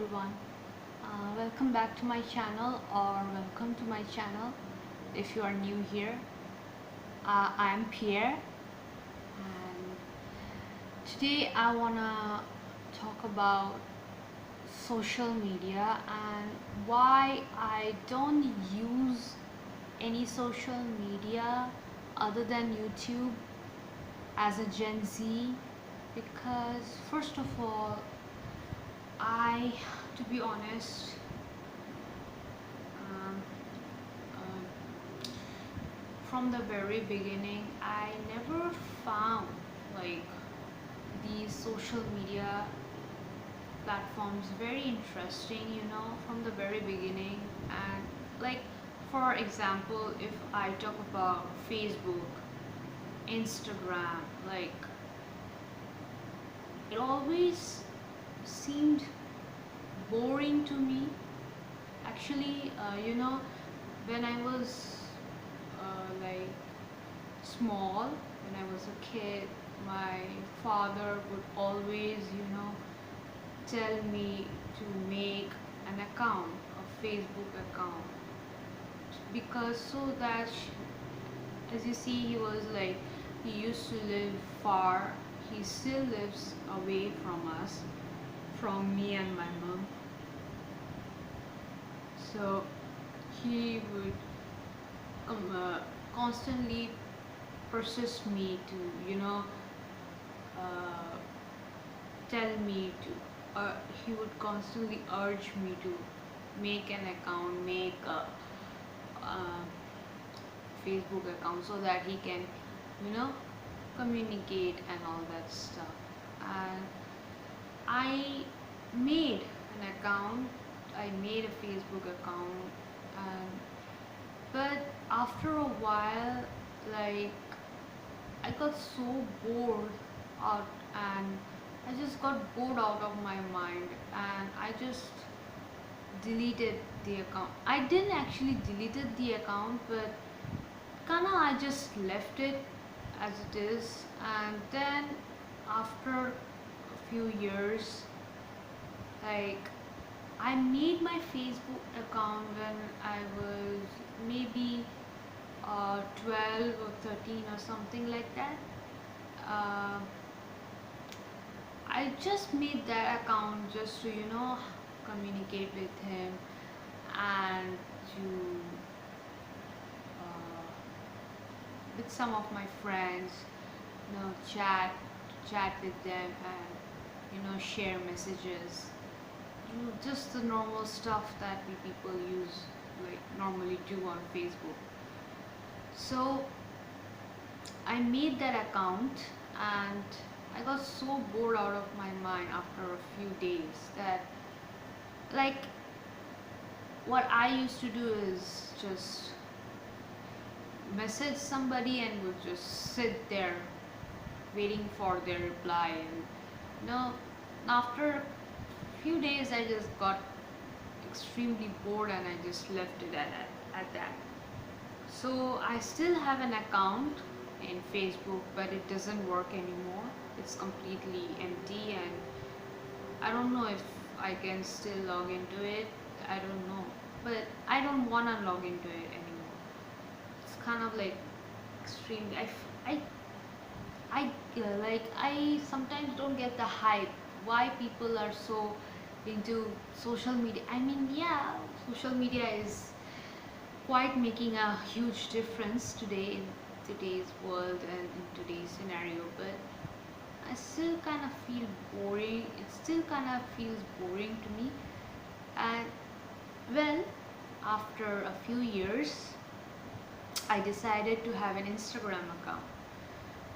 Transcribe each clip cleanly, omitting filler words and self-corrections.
everyone, welcome back to my channel or welcome to my channel if you are new here. I am Pierre and today I wanna talk about social media and why I don't use any social media other than YouTube as a Gen Z, because first of all, I, to be honest, um, uh, from the very beginning, I never found like these social media platforms very interesting, from the very beginning. And like, for example, if I talk about Facebook, Instagram, like, it always seemed boring to me. Actually, when I was like small, when I was a kid, my father would always, tell me to make an account, a Facebook account, because so that, as you see, he was like, he used to live far. He still lives away from us, from me and my mom. So he would constantly persist me to, uh, tell me to, he would constantly urge me to make an account, make a uh, Facebook account, so that he can, you know, communicate and all that stuff. And I made an account, I made a Facebook account, and but after a while, like, I got so bored out, and I just got bored out of my mind, and I just deleted the account. I didn't actually deleted the account, but kinda I just left it as it is. And then after a few years, like, I made my Facebook account when I was maybe 12 or 13 or something like that. Uh, I just made that account just to, communicate with him and to, uh, with some of my friends, chat with them and, share messages. Just the normal stuff that we people use, like, normally do on Facebook. So I made that account, and I got so bored out of my mind after a few days that, like, what I used to do is just message somebody and would just sit there waiting for their reply. And after a few days, I just got extremely bored and I just left it at that. So I still have an account in Facebook, but it doesn't work anymore. It's completely empty, and I don't know if I can still log into it. I don't know, but I don't want to log into it anymore. It's kind of like extremely. Like, I sometimes don't get the hype. Why people are so into social media? I mean, yeah, social media is quite making a huge difference today in today's world and in today's scenario, but I still kind of feel boring. It still kind of feels boring to me. And well, after a few years, I decided to have an Instagram account.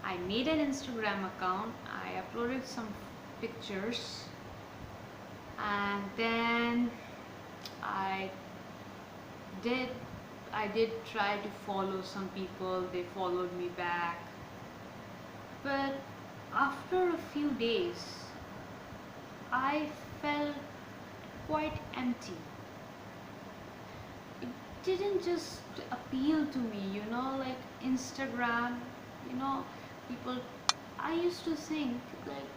I made an Instagram account, I uploaded some pictures, and then I did I did try to follow some people. They followed me back, but after a few days, I felt quite empty. It didn't just appeal to me, like Instagram, you know, people. I used to think, like,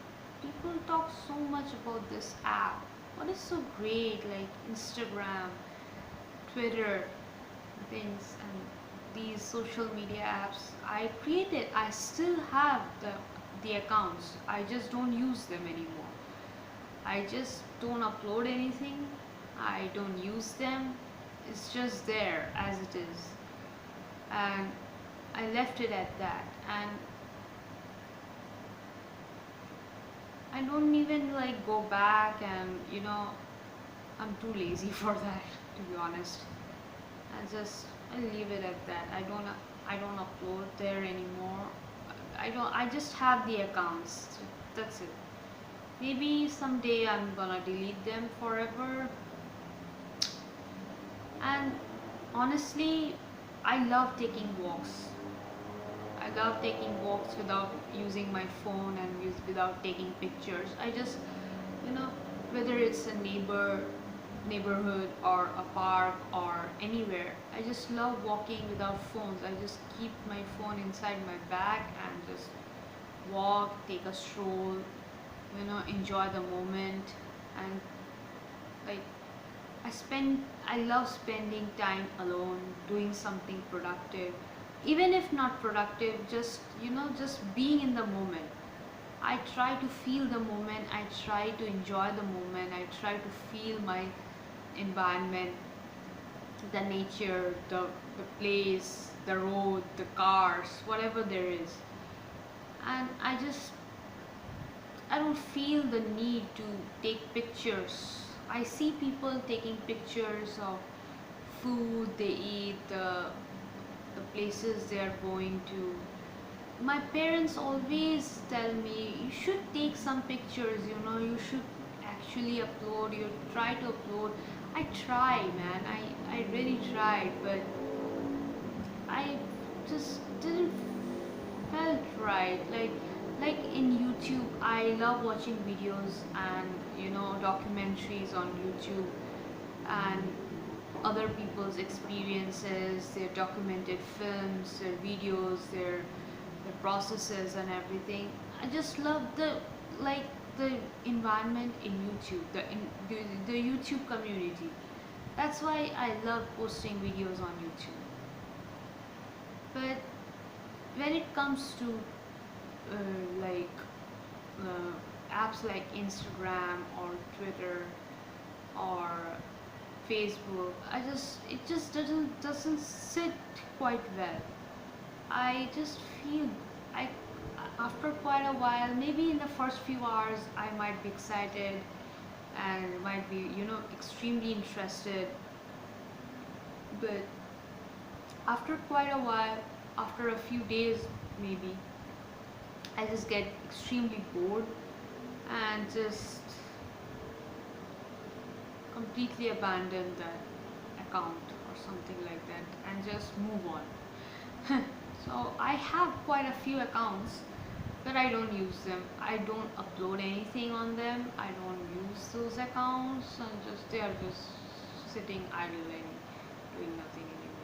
people talk so much about this app, what is so great, like Instagram, Twitter, things, and these social media apps I created. I still have the accounts. I just don't use them anymore. I just don't upload anything. I don't use them. It's just there as it is. And I left it at that. And I don't even like go back, and I'm too lazy for that, to be honest. I leave it at that. I don't upload there anymore. I just have the accounts. That's it. Maybe someday I'm gonna delete them forever. And honestly, I love taking walks. I love taking walks without using my phone and without taking pictures. I just, you know, whether it's a neighborhood or a park or anywhere, I just love walking without phones. I just keep my phone inside my bag and just walk, take a stroll, enjoy the moment. And like I love spending time alone, doing something productive. Even if not productive, just being in the moment. I try to feel the moment, I try to enjoy the moment, I try to feel my environment, the nature, the place, the road, the cars, whatever there is. And I don't feel the need to take pictures. I see people taking pictures of food they eat, the places they are going to. My parents always tell me you should take some pictures, you should actually upload, you try to upload. I try, man. I really tried, but I just didn't felt right. Like in YouTube, I love watching videos and documentaries on YouTube, and other people's experiences, their documented films, their videos, their processes and everything. I just love the environment in YouTube, the YouTube community. That's why I love posting videos on YouTube. But when it comes to like apps like Instagram or Twitter or Facebook, it just doesn't sit quite well. I just feel I after quite a while, maybe in the first few hours, I might be excited and might be extremely interested, but after quite a while, after a few days maybe, I just get extremely bored and just completely abandon that account or something like that and just move on. So I have quite a few accounts, but I don't use them. I don't upload anything on them. I don't use those accounts, and just they are just sitting idle and doing nothing anyway.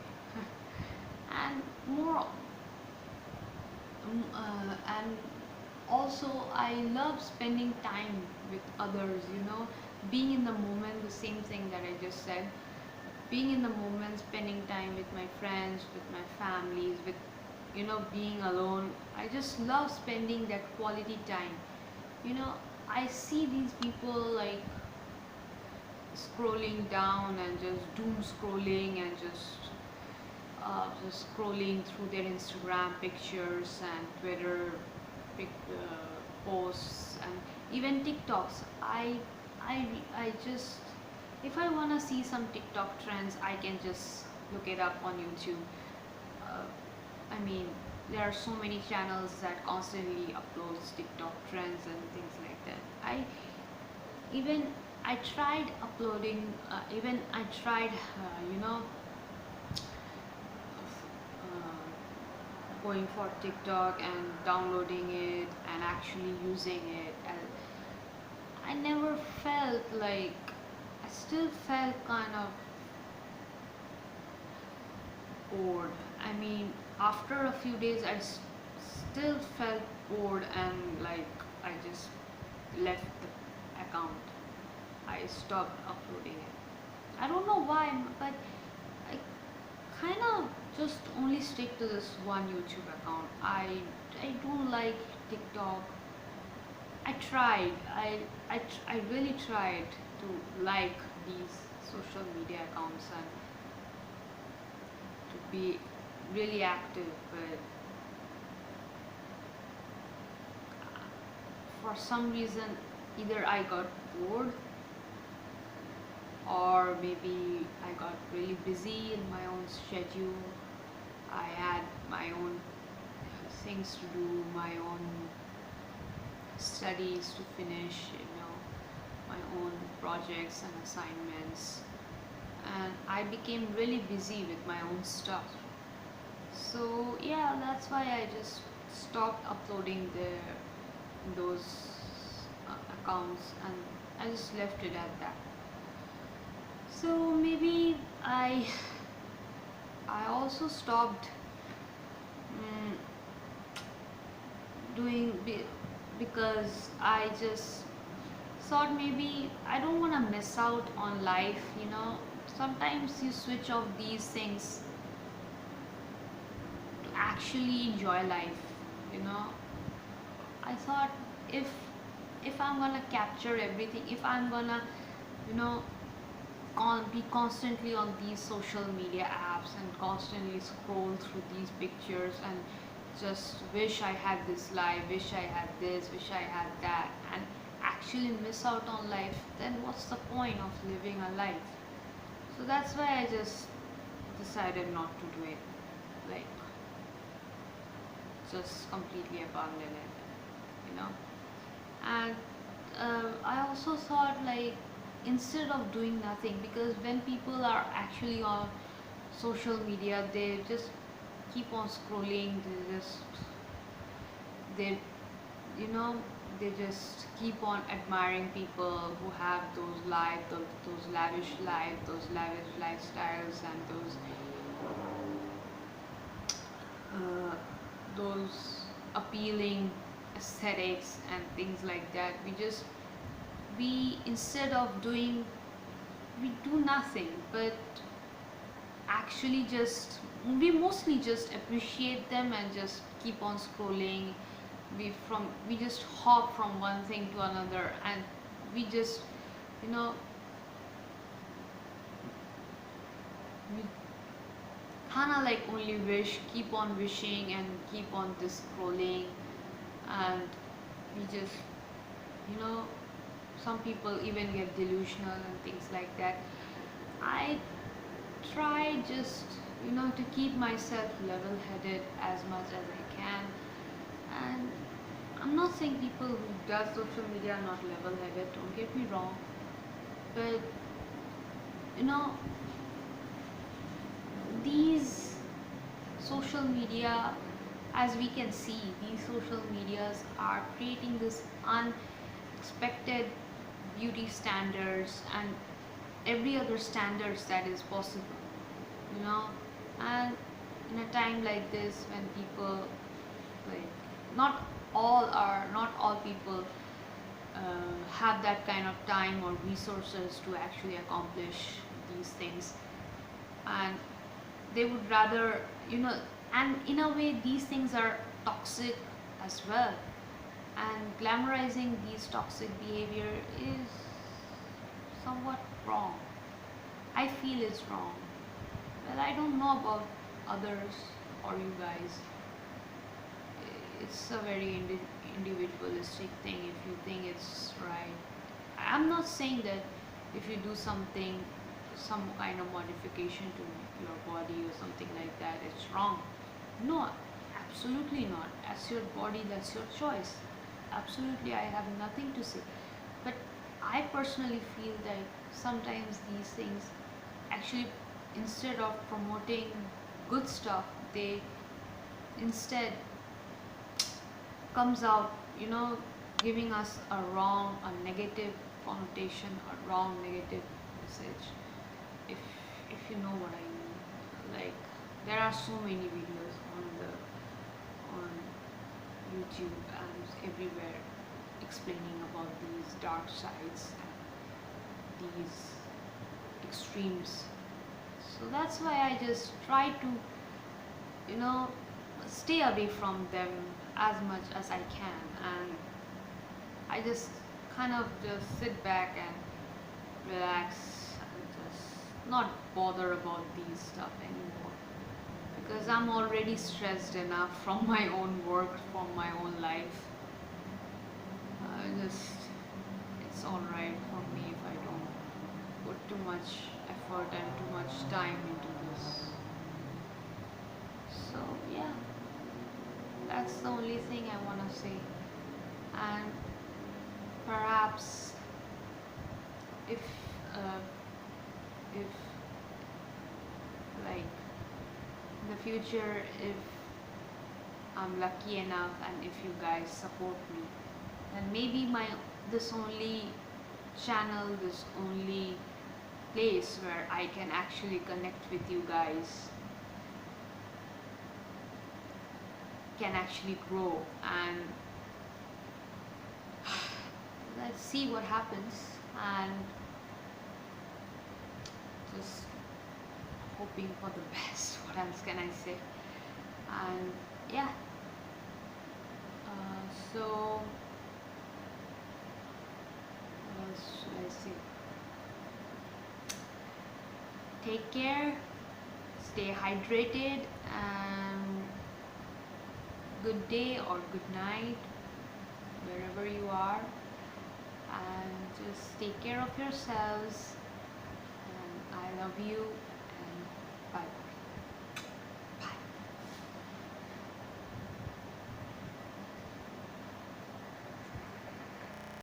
And more, and also I love spending time with others. Being in the moment. The same thing that I just said. Being in the moment, spending time with my friends, with my families, with being alone. I just love spending that quality time. you know I see these people like scrolling down and just doom scrolling and just scrolling through their Instagram pictures and Twitter posts and even TikToks. I just, if I want to see some TikTok trends, I can just look it up on YouTube. uh, I mean, there are so many channels that constantly uploads TikTok trends and things like that. Even I tried uploading, even I tried, going for TikTok and downloading it and actually using it. And I never felt like, I still felt kind of bored. I mean, after a few days, still felt bored and like I just left the account. I stopped uploading it. I don't know why, but I kind of just only stick to this one YouTube account. I don't like TikTok. I tried. I really tried to like these social media accounts and to be really active, but for some reason either I got bored or maybe I got really busy in my own schedule. I had my own things to do, my own studies to finish, my own projects and assignments, and I became really busy with my own stuff. So yeah, that's why I just stopped uploading those accounts, and I just left it at that. So maybe I also stopped mm, doing because I just thought maybe I don't want to miss out on life. Sometimes you switch off these things to actually enjoy life. you know I thought if I'm gonna capture everything, if I'm gonna you know be constantly on these social media apps and constantly scroll through these pictures and just wish I had this life, wish I had this, wish I had that, and actually miss out on life, then what's the point of living a life? So that's why I just decided not to do it. Like, just completely abandon it, you know. And I also thought, like, instead of doing nothing, because when people are actually on social media, they just keep on scrolling, they you know they just keep on admiring people who have those lavish life, those lavish lifestyles, and uh, those appealing aesthetics and things like that. We instead of doing, we do nothing but actually just, we mostly just appreciate them and just keep on scrolling. We just hop from one thing to another, and we just you know we kind of like only keep on wishing and keep on just scrolling, and we just you know some people even get delusional and things like that. I try just to keep myself level headed as much as I can. And I'm not saying people who does social media are not level headed, don't get me wrong, but you know these social media, as we can see, these social medias are creating this unexpected beauty standards and every other standards that is possible, you know and in a time like this, when people, like, not all people have that kind of time or resources to actually accomplish these things, and they would rather, and in a way these things are toxic as well, and glamorizing these toxic behavior is somewhat wrong. I feel it's wrong. Well, I don't know about others or you guys. It's a very individualistic thing if you think it's right. I'm not saying that if you do something, some kind of modification to your body or something like that, it's wrong. No, absolutely not. That's your body, that's your choice. Absolutely, I have nothing to say. But I personally feel that sometimes these things actually, instead of promoting good stuff, they instead comes out, giving us a negative connotation, a wrong negative message. If you know what I mean, like, there are so many videos on YouTube and everywhere explaining about these dark sides. these extremes. So that's why I just try to, you know, stay away from them as much as I can, and I just kind of just sit back and relax and just not bother about these stuff anymore, because I'm already stressed enough from my own work, from my own life. Just it's alright for me if I don't put too much effort and too much time into this. So yeah, that's the only thing I want to say. And perhaps if uh, if like in the future, if I'm lucky enough and if you guys support me, then maybe my this only channel, this only place where I can actually connect with you guys can actually grow, and let's see what happens, and just hoping for the best. What else can I say? And yeah, so what else should I say? Take care, stay hydrated, and good day or good night wherever you are, and just take care of yourselves, and I love you, and bye.